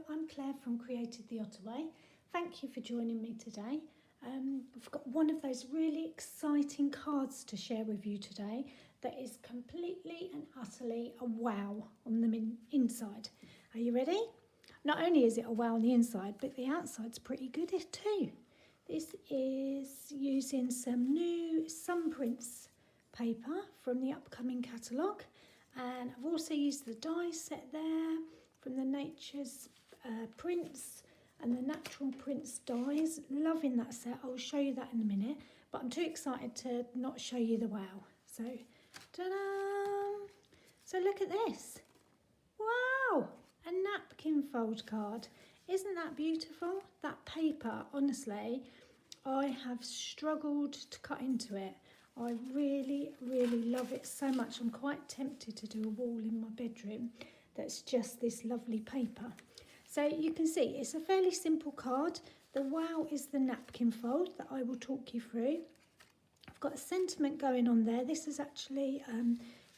I'm Claire from Created the Ottaway. Thank you for joining me today. We've got one of those really exciting cards to share with you today that is completely and utterly a wow on the inside. Are you ready? Not only is it a wow on the inside, but the outside's pretty good too. This is using some new Sunprints paper from the upcoming catalogue, and I've also used the die set there from the Nature's Prints and the Natural Prints dies. Loving that set. I'll show you that in a minute, but I'm too excited to not show you the wow. So, ta-da! So look at this. Wow! A napkin fold card. Isn't that beautiful? That paper, honestly, I have struggled to cut into it. I really, really love it so much. I'm quite tempted to do a wall in my bedroom that's just this lovely paper. So you can see it's a fairly simple card. The wow is the napkin fold that I will talk you through. I've got a sentiment going on there. This is actually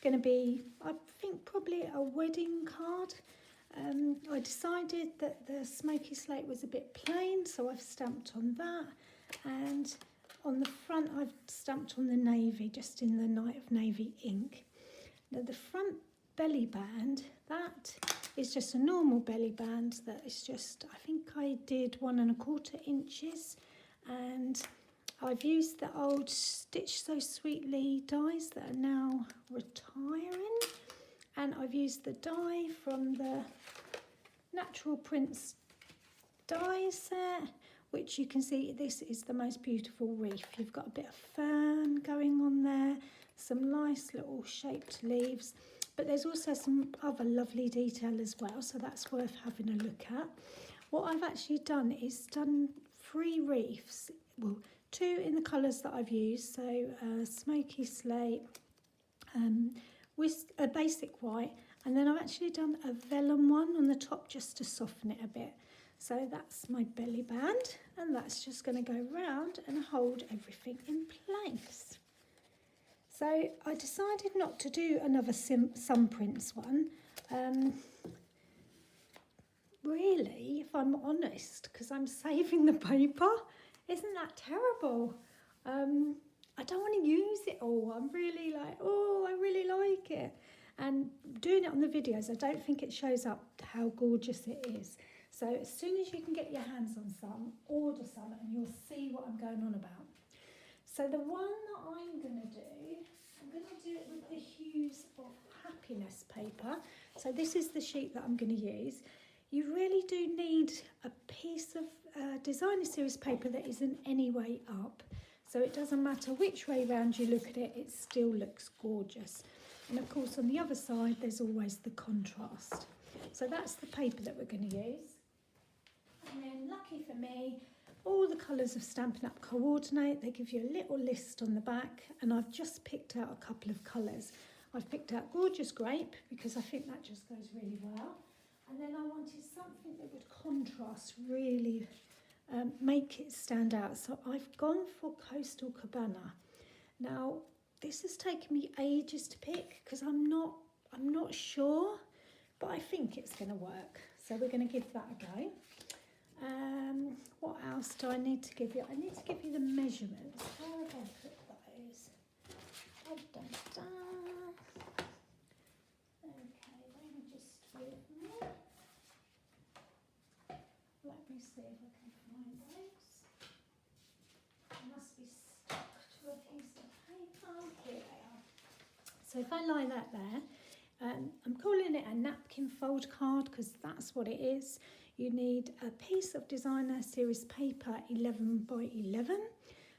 going to be, I think, probably a wedding card. I decided that the smoky slate was a bit plain, so I've stamped on that, and on the front I've stamped on the navy, just in the Night of Navy ink. Now the front belly band, that is just a normal belly band that is just, I think I did 1 1/4 inches, and I've used the old Stitch So Sweetly dies that are now retiring, and I've used the die from the Natural Prints die set, which you can see this is the most beautiful reef. You've got a bit of fern going on there, some nice little shaped leaves, but there's also some other lovely detail as well, so that's worth having a look at. What I've actually done is done 3 reefs, well, 2 in the colours that I've used, so smoky slate, with a basic white, and then I've actually done a vellum one on the top just to soften it a bit. So that's my belly band, and that's just going to go round and hold everything in place. So I decided not to do another Sunprints one, really, if I'm honest, because I'm saving the paper. Isn't that terrible? I don't want to use it all. I'm really like, oh, I really like it. And doing it on the videos, I don't think it shows up how gorgeous it is. So as soon as you can get your hands on some, order some, and you'll see what I'm going on about. So the one that I'm going to do it with the Hues of Happiness paper. So this is the sheet that I'm going to use. You really do need a piece of designer series paper that isn't any way up. So it doesn't matter which way round you look at it, it still looks gorgeous. And of course on the other side there's always the contrast. So that's the paper that we're going to use. And then lucky for me, all the colours of Stampin' Up! Coordinate. They give you a little list on the back, and I've just picked out a couple of colours. I've picked out Gorgeous Grape because I think that just goes really well. And then I wanted something that would contrast, really make it stand out. So I've gone for Coastal Cabana. Now, this has taken me ages to pick because I'm not sure, but I think it's going to work. So we're going to give that a go. What else do I need to give you? I need to give you the measurements. Where have I put those? Okay, let me just with me. Let me see if I can find those. I must be stuck to a piece of paper. Here they are. So if I lie that there, I'm calling it a napkin fold card because that's what it is. You need a piece of designer series paper 11 by 11,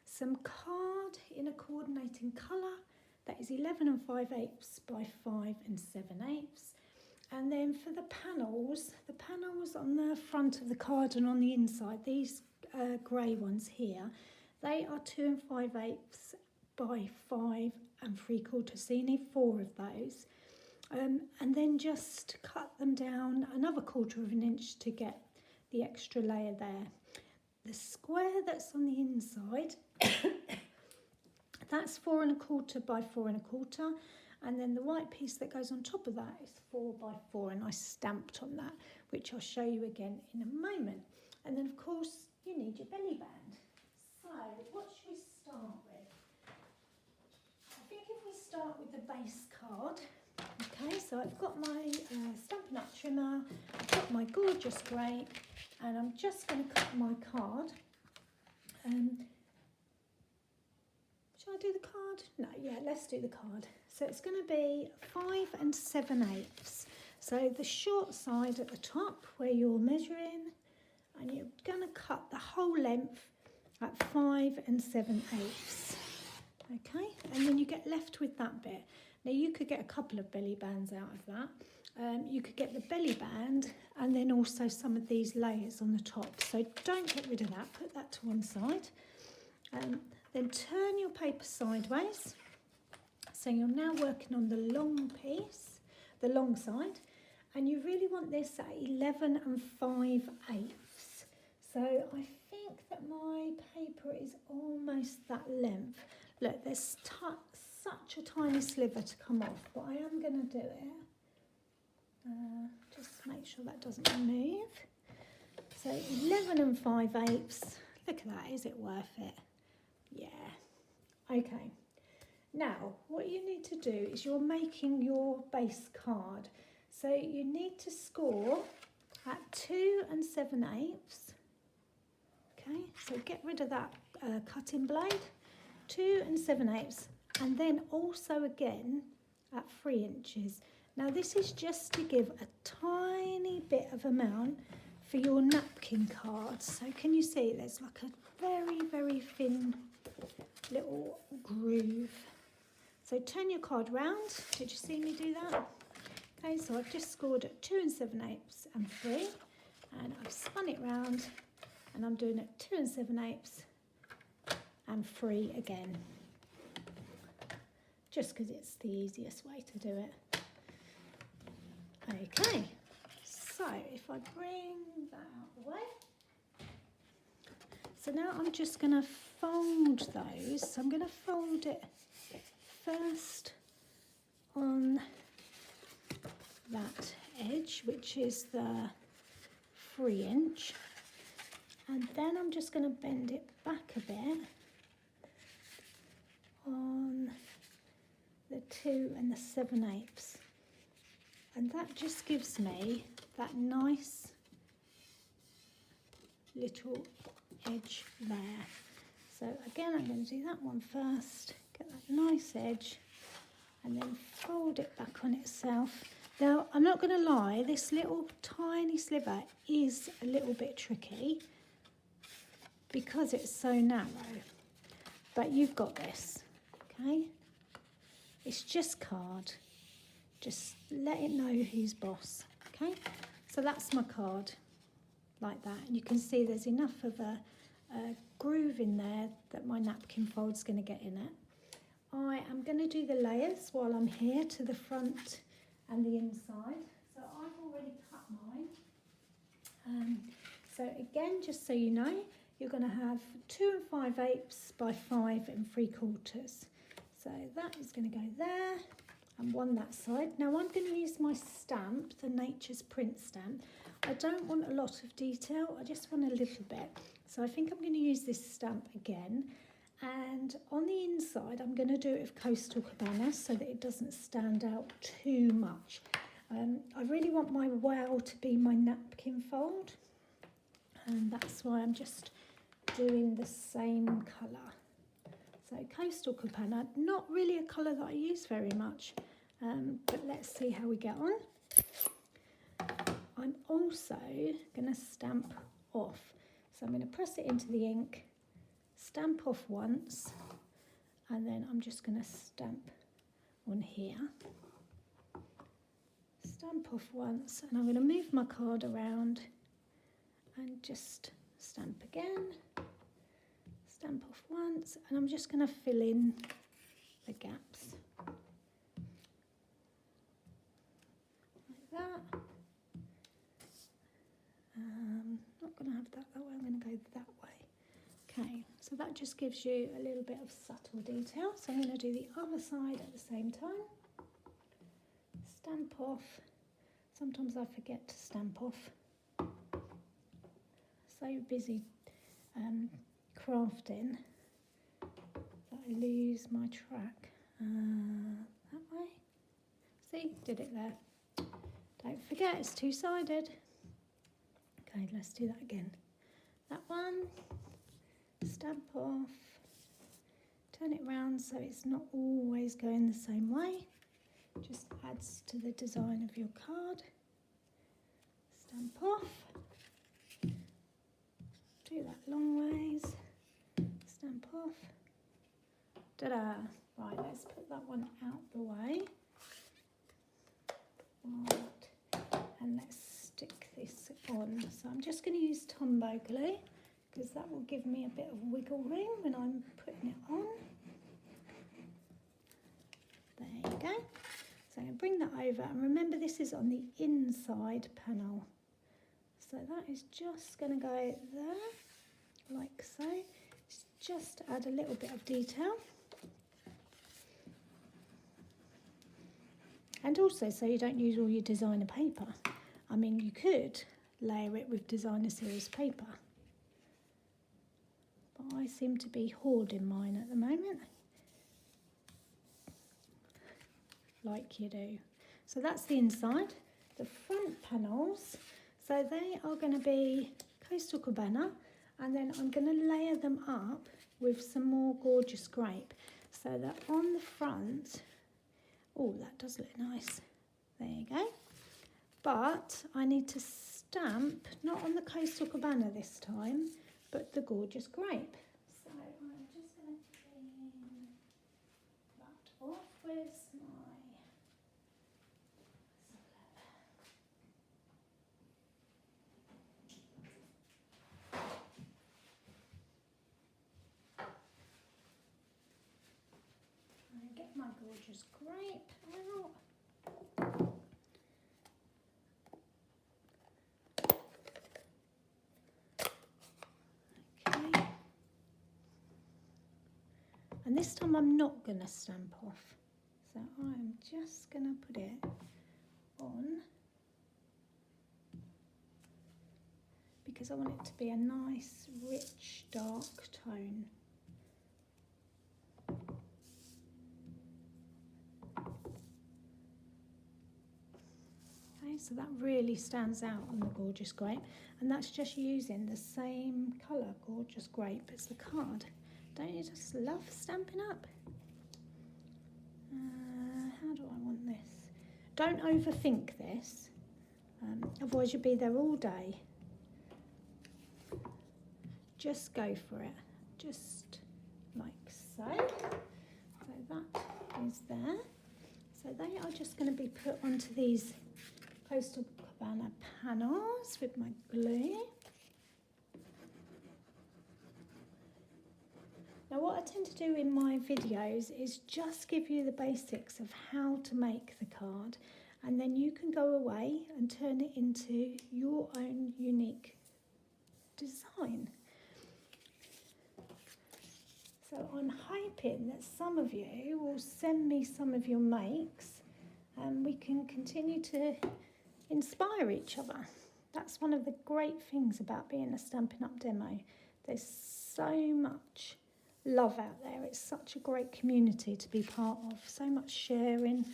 some card in a coordinating colour that is 11 5/8 by 5 7/8. And then for the panels on the front of the card and on the inside, these grey ones here, they are 2 5/8 by 5 3/4. So you need 4 of those. And then just cut them down another 1/4 inch to get the extra layer there. The square that's on the inside, that's 4 1/4 by 4 1/4, and then the white piece that goes on top of that is 4 by 4, and I stamped on that which I'll show you again in a moment. And then of course you need your belly band. So what should we start with? I think if we start with the base card. Okay, so I've got my Stampin' Up! Trimmer, I've got my gorgeous grey, and I'm just going to cut my card. Shall I do the card? No, yeah, let's do the card. So it's going to be 5 7/8. So the short side at the top where you're measuring, and you're going to cut the whole length at 5 7/8. Okay, and then you get left with that bit. Now you could get a couple of belly bands out of that. You could get the belly band and then also some of these layers on the top. So don't get rid of that, put that to one side. Then turn your paper sideways. So you're now working on the long piece, the long side, and you really want this at 11 5/8. So I think that my paper is almost that length. Look, there's such a tiny sliver to come off, but I am going to do it. Just make sure that doesn't move. So 11 5/8. Look at that, is it worth it? Yeah. Okay. Now, what you need to do is you're making your base card. So you need to score at 2 7/8. Okay, so get rid of that cutting blade. 2 7/8. And then also again at 3 inches. Now this is just to give a tiny bit of amount for your napkin card. So can you see there's like a very, very thin little groove. So turn your card round. Did you see me do that? Okay, so I've just scored at 2 7/8 and 3. And I've spun it round and I'm doing it 2 7/8 and 3 again. Just because it's the easiest way to do it. Okay, so if I bring that out of the way. So now I'm just going to fold those. So I'm going to fold it first on that edge, which is the 3 inch. And then I'm just going to bend it back a bit on the 2 7/8. And that just gives me that nice little edge there. So again, I'm going to do that one first, get that nice edge, and then fold it back on itself. Now, I'm not going to lie, this little tiny sliver is a little bit tricky because it's so narrow, but you've got this, okay? It's just card. Just let it know who's boss, okay? So that's my card, like that. And you can see there's enough of a groove in there that my napkin fold's going to get in it. I am going to do the layers while I'm here to the front and the inside. So I've already cut mine. So again, just so you know, you're going to have 2 5/8 by 5 3/4. So that is going to go there and one that side. Now I'm going to use my stamp, the Nature's Print stamp. I don't want a lot of detail, I just want a little bit. So I think I'm going to use this stamp again. And on the inside, I'm going to do it with Coastal Cabana so that it doesn't stand out too much. I really want my wow to be my napkin fold. And that's why I'm just doing the same colour. So Coastal Cabana, not really a colour that I use very much, but let's see how we get on. I'm also going to stamp off. So I'm going to press it into the ink, stamp off once, and then I'm just going to stamp on here. Stamp off once, and I'm going to move my card around and just stamp again. Stamp off once, and I'm just going to fill in the gaps like that. Not going to have that way, I'm going to go that way. Okay, so that just gives you a little bit of subtle detail. So I'm going to do the other side at the same time. Stamp off, Sometimes I forget to stamp off. So busy crafting that I lose my track. That way. See, did it there. Don't forget, it's two-sided. Okay, let's do that again. That one, stamp off, turn it round so it's not always going the same way. Just adds to the design of your card. Stamp off. Do that long ways. Stamp off. Ta-da! Right, let's put that one out the way. Right, and let's stick this on. So I'm just going to use Tombow glue because that will give me a bit of wiggle room when I'm putting it on. There you go. So I'm going to bring that over, and remember this is on the inside panel. So that is just going to go there, like so. Just add a little bit of detail. And also so you don't use all your designer paper. I mean, you could layer it with designer series paper. But I seem to be hoarding mine at the moment. Like you do. So that's the inside. The front panels, so they are going to be Coastal Cabana, and then I'm going to layer them up with some more gorgeous grape so that on the front, oh, that does look nice. There you go. But I need to stamp, not on the Coastal Cabana this time, but the gorgeous grape. So I'm just going to clean that off with my get my gorgeous grape out. Okay. And this time I'm not going to stamp off. So I'm just going to put it on because I want it to be a nice, rich, dark tone. So that really stands out on the gorgeous grape, and that's just using the same colour gorgeous grape as the card. Don't you just love stamping up? How do I want this? Don't overthink this, otherwise you'll be there all day. Just go for it, just like so. So that is there. So they are just going to be put onto these Coastal Cabana panels with my glue. Now what I tend to do in my videos is just give you the basics of how to make the card, and then you can go away and turn it into your own unique design. So I'm hoping that some of you will send me some of your makes and we can continue to inspire each other. That's one of the great things about being a Stampin' Up! Demo. There's so much love out there. It's such a great community to be part of. So much sharing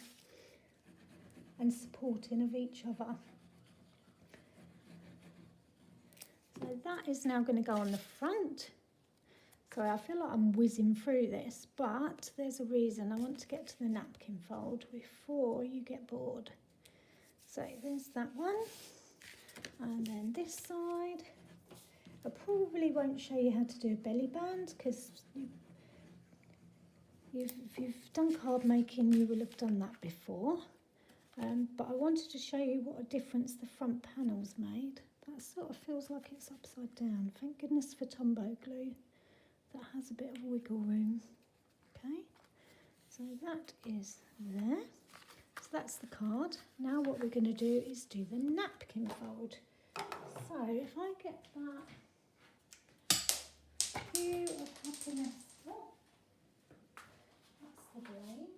and supporting of each other. So that is now going to go on the front. Sorry, I feel like I'm whizzing through this, but there's a reason. I want to get to the napkin fold before you get bored. So there's that one, and then this side. I probably won't show you how to do a belly band because if you've done card making, you will have done that before. But I wanted to show you what a difference the front panel's made. That sort of feels like it's upside down. Thank goodness for Tombow glue. That has a bit of wiggle room. Okay, so that is there. So that's the card. Now what we're going to do is do the napkin fold. So if I get that Hue of Happiness, oh, that's the blade.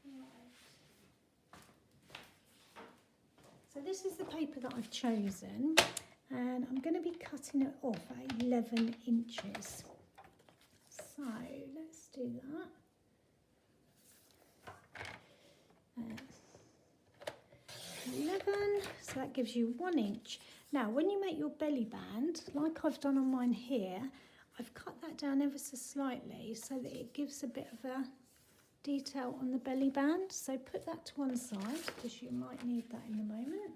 Right. So this is the paper that I've chosen, and I'm going to be cutting it off at 11 inches. So let's do that. 11, so that gives you 1 inch. Now when you make your belly band, like I've done on mine here, I've cut that down ever so slightly so that it gives a bit of a detail on the belly band. So put that to one side because you might need that in a moment.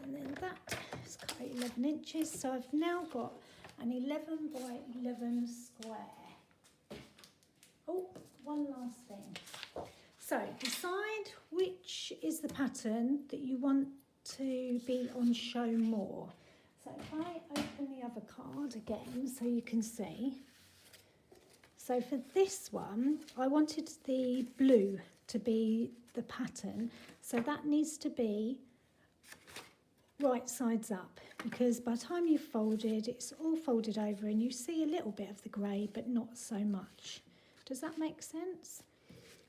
And then that is cut at 11 inches. So I've now got an 11 by 11 square. Oh, one last thing. So decide which is the pattern that you want to be on show more. So if I open the other card again so you can see. So for this one, I wanted the blue to be the pattern. So that needs to be right sides up, because by the time you've folded, it's all folded over and you see a little bit of the grey, but not so much. Does that make sense?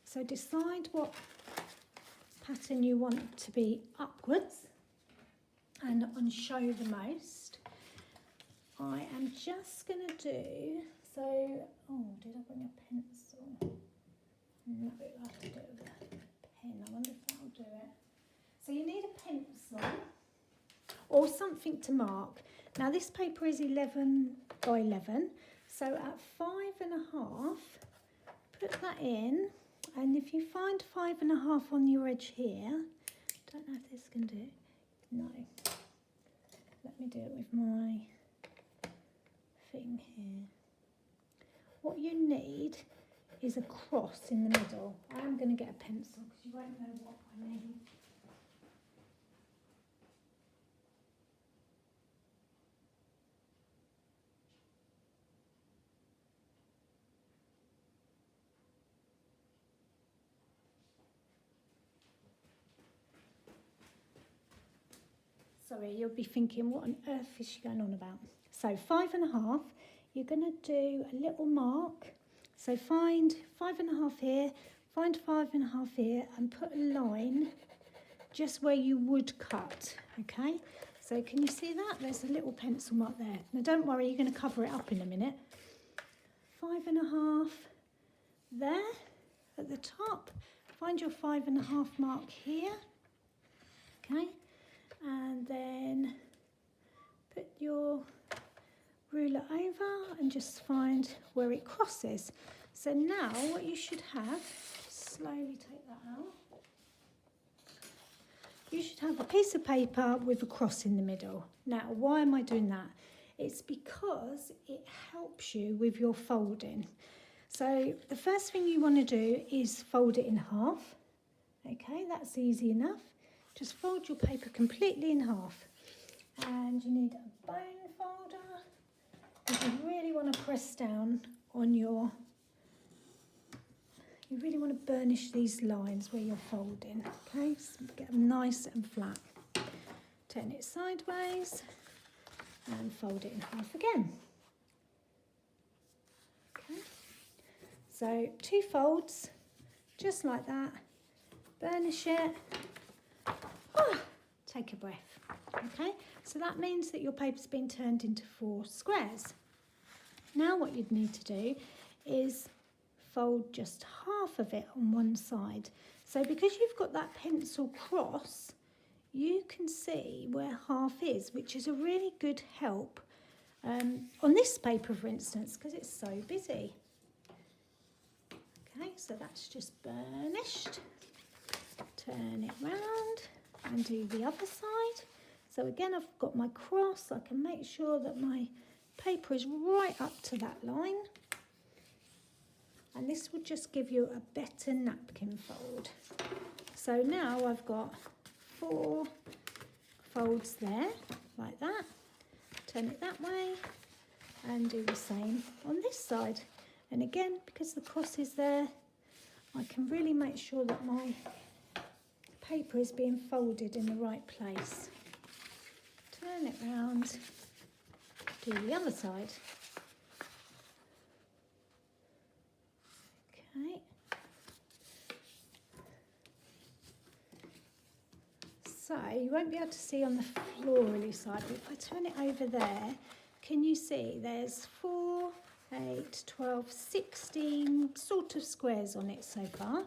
So decide what pattern you want to be upwards and on show the most. I am just going to do, so, oh, did I bring a pencil? No, I have to do it with a pen. I wonder if that'll do it. So you need a pencil or something to mark. Now this paper is 11 by 11, so at 5.5, put that in. And if you find 5.5 on your edge here, don't know if this can do it. No. Let me do it with my thing here. What you need is a cross in the middle. I'm going to get a pencil because you won't know what I mean. Sorry, you'll be thinking, what on earth is she going on about? So 5.5, you're going to do a little mark. So find 5.5 here, find 5.5 here, and put a line just where you would cut, okay? So can you see that? There's a little pencil mark there. Now don't worry, you're going to cover it up in a minute. 5.5 there at the top. Find your 5.5 mark here, okay? And then put your ruler over and just find where it crosses. So now what you should have, slowly take that out, you should have a piece of paper with a cross in the middle. Now why am I doing that? It's because it helps you with your folding. So the first thing you want to do is fold it in half. Okay, that's easy enough. Just fold your paper completely in half. And you need a bone folder. You really want to press down on your, you really want to burnish these lines where you're folding. Okay, so get them nice and flat. Turn it sideways and fold it in half again. Okay, so 2 folds, just like that. Burnish it. Take a breath. Okay, so that means that your paper's been turned into 4 squares. Now what you'd need to do is fold just half of it on one side. So because you've got that pencil cross, you can see where half is, which is a really good help on this paper, for instance, because it's so busy. Okay, so that's just burnished. Turn it round and do the other side. So again, I've got my cross. I can make sure that my paper is right up to that line. And this will just give you a better napkin fold. So now I've got 4 folds there, like that. Turn it that way and do the same on this side. And again, because the cross is there, I can really make sure that my paper is being folded in the right place. Turn it round, do the other side. Okay. So you won't be able to see on the floor side, but if I turn it over there, can you see there's 4, 8, 12, 16 sort of squares on it so far.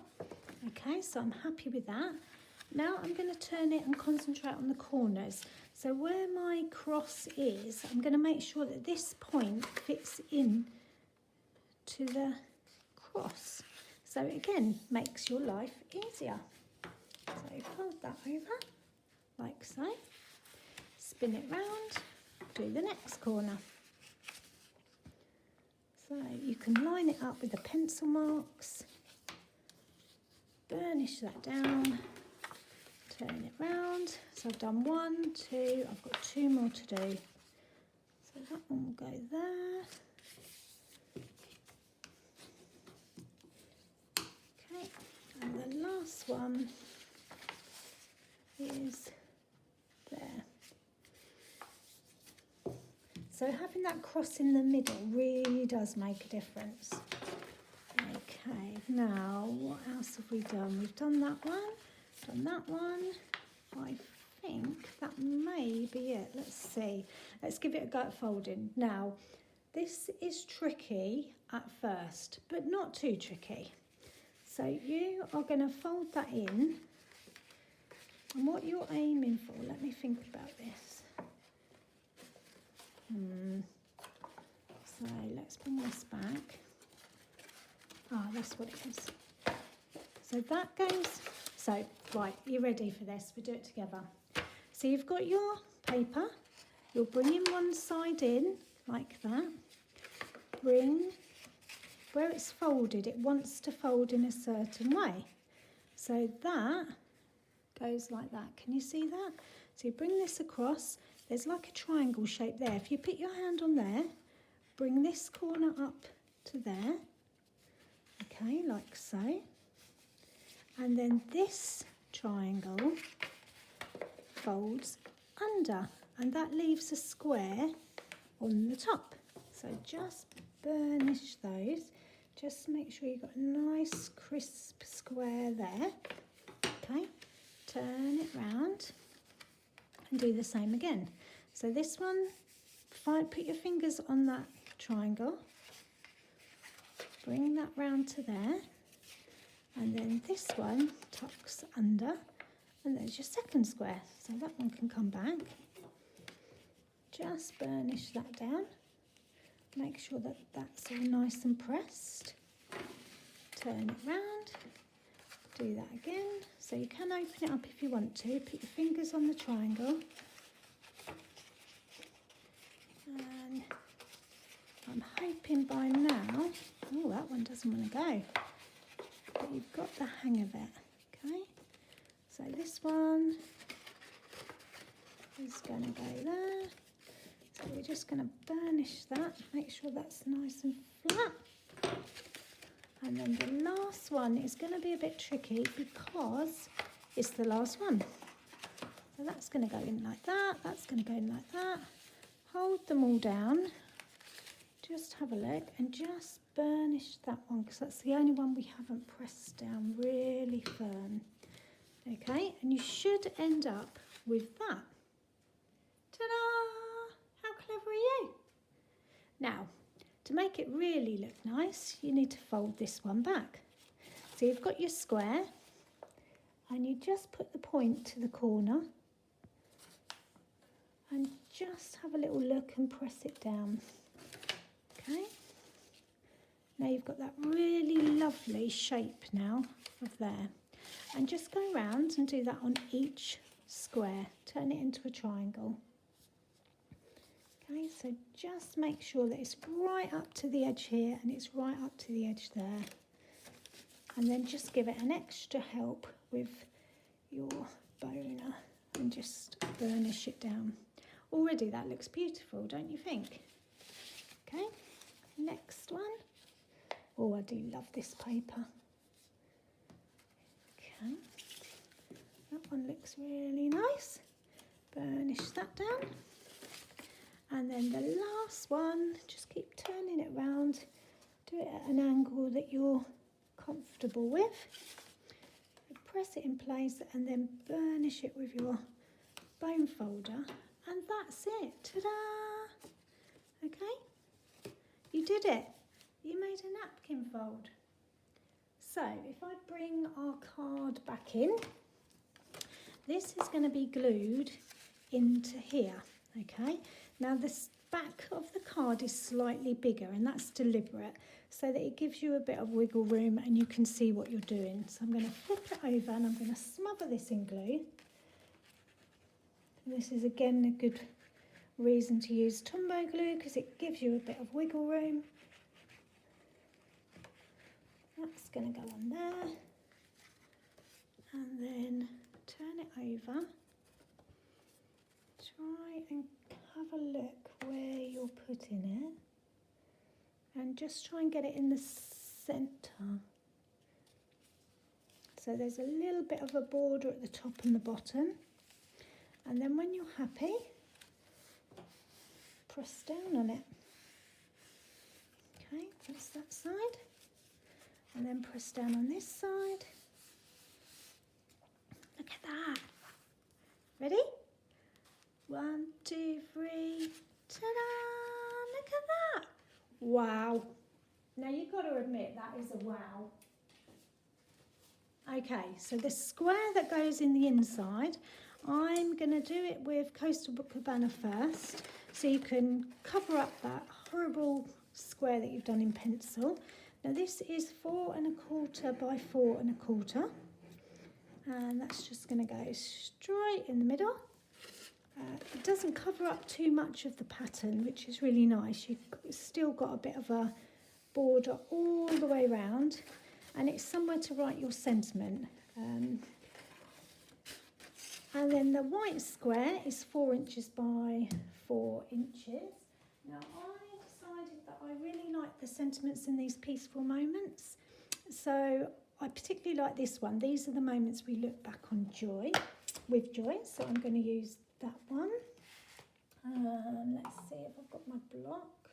Okay, so I'm happy with that. Now I'm going to turn it and concentrate on the corners. So where my cross is, I'm going to make sure that this point fits in to the cross. So again, makes your life easier. So fold that over, like so. Spin it round, do the next corner. So you can line it up with the pencil marks, burnish that down, turn it round. So I've done 1, 2, I've got 2 more to do. So that one will go there. Okay, and the last one is there. So having that cross in the middle really does make a difference. Okay, now what else have we done? We've done that one. I think that may be it. Let's see. Let's give it a go at folding. Now, this is tricky at first, but not too tricky. So you are going to fold that in. And what you're aiming for, let me think about this. So let's bring this back. Ah, that's what it is. So that goes, so right, you're ready for this, we'll do it together. So you've got your paper, you're bringing one side in like that. Bring, where it's folded, it wants to fold in a certain way. So that goes like that, can you see that? So you bring this across, there's like a triangle shape there. If you put your hand on there, bring this corner up to there, okay, like so. And then this triangle folds under, and that leaves a square on the top. So just burnish those. Just make sure you've got a nice crisp square there. Okay, turn it round and do the same again. So this one, put your fingers on that triangle, bring that round to there, and then this one tucks under, and there's your second square. So that one can come back. Just burnish that down. Make sure that that's all nice and pressed. Turn it round. Do that again. So you can open it up if you want to. Put your fingers on the triangle. And I'm hoping by now, oh, that one doesn't want to go, but you've got the hang of it, okay? So this one is going to go there. So we're just going to burnish that, make sure that's nice and flat. And then the last one is going to be a bit tricky because it's the last one. So that's going to go in like that, that's going to go in like that. Hold them all down, just have a look and just burnish that one because that's the only one we haven't pressed down really firm. Okay, and you should end up with that. Ta-da! How clever are you? Now, to make it really look nice, you need to fold this one back. So you've got your square and you just put the point to the corner and just have a little look and press it down. Okay. Now you've got that really lovely shape now of there. And just go around and do that on each square. Turn it into a triangle. Okay, so just make sure that it's right up to the edge here and it's right up to the edge there. And then just give it an extra help with your boner and just burnish it down. Already that looks beautiful, don't you think? Okay, next one. Oh, I do love this paper. Okay, that one looks really nice. Burnish that down. And then the last one, just keep turning it round. Do it at an angle that you're comfortable with. press it in place and then burnish it with your bone folder, and that's it. Ta-da! Okay, you did it. You made a napkin fold. So if I bring our card back in, this is going to be glued into here. Okay, now this back of the card is slightly bigger, and that's deliberate so that it gives you a bit of wiggle room and you can see what you're doing. So I'm going to flip it over and I'm going to smother this in glue. And this is again a good reason to use Tombow glue because it gives you a bit of wiggle room. That's going to go on there, and then turn it over. Try and have a look where you're putting it, and just try and get it in the centre. So there's a little bit of a border at the top and the bottom, and then when you're happy, press down on it. Okay, that's that side, and then press down on this side. Look at that. Ready? 1, 2, 3, ta-da! Look at that! Wow. Now you've got to admit that is a wow. Okay, so the square that goes in the inside, I'm going to do it with Coastal Cabana first, so you can cover up that horrible square that you've done in pencil. Now this is 4 1/4 by 4 1/4, and that's just going to go straight in the middle. It doesn't cover up too much of the pattern, which is really nice. You've still got a bit of a border all the way around, and it's somewhere to write your sentiment. And then the white square is 4 inches by 4 inches. Now I decided that I really like the sentiments in these peaceful moments, so I particularly like this one. These are the moments we look back on with joy, so I'm going to use that one. Let's see if I've got my block,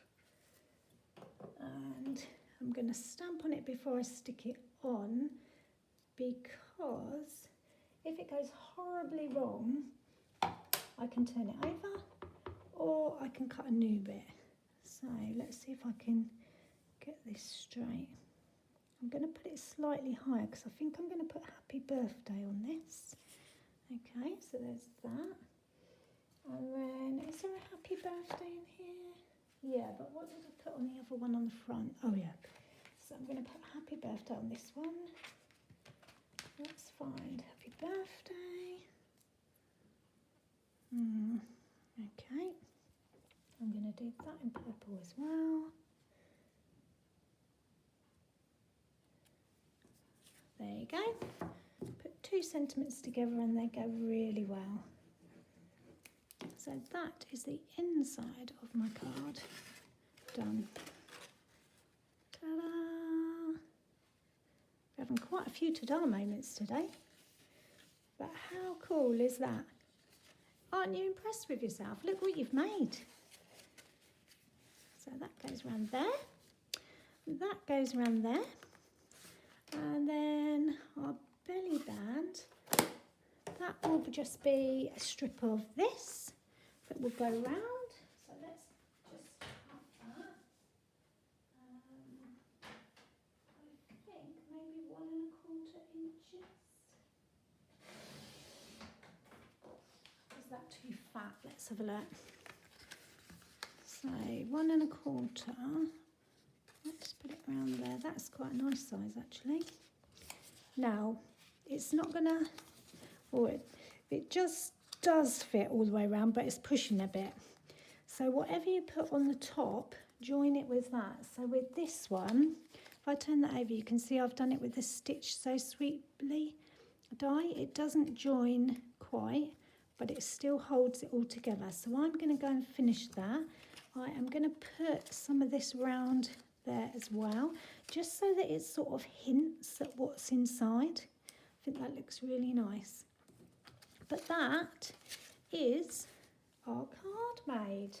and I'm going to stamp on it before I stick it on, because if it goes horribly wrong, I can turn it over or I can cut a new bit. So let's see if I can get this straight. I'm going to put it slightly higher because I think I'm going to put happy birthday on this. Okay, so there's that. And then, is there a happy birthday in here? Yeah, but what did I put on the other one on the front? Oh yeah. So I'm going to put happy birthday on this one. Let's find happy birthday. Okay. I'm going to do that in purple as well. There you go. Put 2 sentiments together and they go really well. So that is the inside of my card done. Ta-da! We're having quite a few ta-da moments today. But how cool is that? Aren't you impressed with yourself? Look what you've made. So that goes around there. That goes around there. And then our belly band, that will just be a strip of this that will go round. So let's just cut that. I think maybe 1 1/4 inches. Is that too fat? Let's have a look. So 1 1/4. Let's put it around there. That's quite a nice size actually. Now, it's not gonna, it just does fit all the way around, but it's pushing a bit. So whatever you put on the top, join it with that. So with this one, if I turn that over, you can see I've done it with the Stitch So Sweetly die. It doesn't join quite, but it still holds it all together. So I'm gonna go and finish that. I am gonna put some of this round there as well, just so that it sort of hints at what's inside. I think that looks really nice. But that is our card made.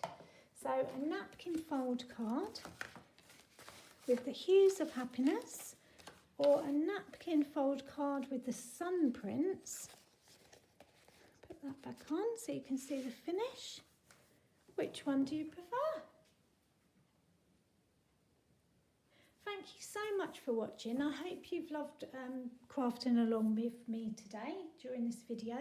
So a napkin fold card with the hues of happiness or a napkin fold card with the sun prints. Put that back on so you can see the finish. Which one do you prefer? Thank you so much for watching. I hope you've loved crafting along with me today during this video.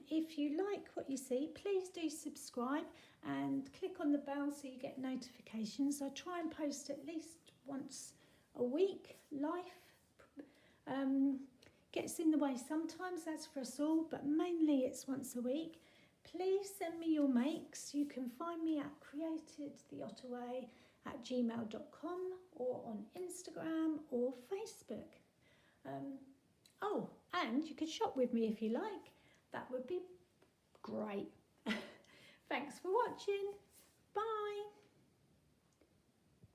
If you like what you see, please do subscribe and click on the bell so you get notifications. I try and post at least once a week. Life gets in the way sometimes, that's for us all, but mainly it's once a week. Please send me your makes. You can find me at createdtheottaway@gmail.com or on Instagram or Facebook. Oh, and you could shop with me if you like. That would be great. Thanks for watching. Bye.